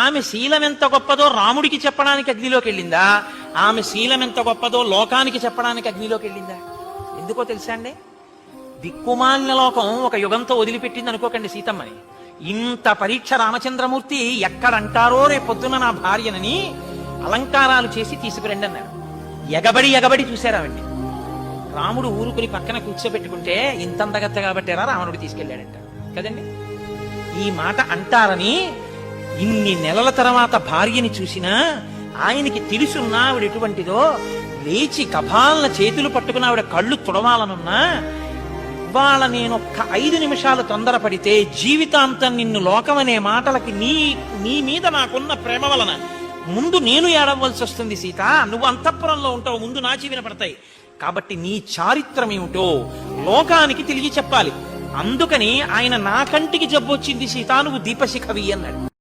ఆమె శీలం ఎంత గొప్పదో రాముడికి చెప్పడానికి అగ్నిలోకి వెళ్ళిందా, ఆమె శీలం ఎంత గొప్పదో లోకానికి చెప్పడానికి అగ్నిలోకి వెళ్ళిందా? ఎందుకో తెలుసా అండి? దిక్కుమాలిన లోకం ఒక యుగంతో వదిలిపెట్టింది అనుకోకండి సీతమ్మని. ఇంత పరీక్ష రామచంద్రమూర్తి ఎక్కడంటారో రేపొద్దున నా భార్యనని అలంకారాలు చేసి తీసుకురండి అన్నాడు. ఎగబడి చూశారావండి. రాముడు ఊరుకుని పక్కన కూర్చోబెట్టుకుంటే ఇంతంతగత్తగా కాబట్టేరా రావణుడు తీసుకెళ్ళాడంట కదండి. ఈ మాట అంటారని ఇన్ని నెలల తర్వాత భార్యని చూసినా ఆయనకి తెలుసున్నా ఆవిడ ఎటువంటిదో, లేచి కపాలన చేతులు పట్టుకుని ఆవిడ కళ్ళు తుడవాలనున్నా, ఇవాళ నేను ఒక్క 5 నిమిషాలు తొందరపడితే జీవితాంతం నిన్ను లోకమనే మాటలకి నీ మీద నాకున్న ప్రేమ వలన ముందు నేను ఏడవలసి వస్తుంది సీత, నువ్వు అంతఃపురంలో ఉంటావు, ముందు నా చెవి వినపడతాయి. కాబట్టి నీ చారిత్రం ఏమిటో లోకానికి తెలియ చెప్పాలి. అందుకని ఆయన నా కంటికి జబ్బొచ్చింది సీత, నువ్వు దీపశిఖవి అన్నాడు.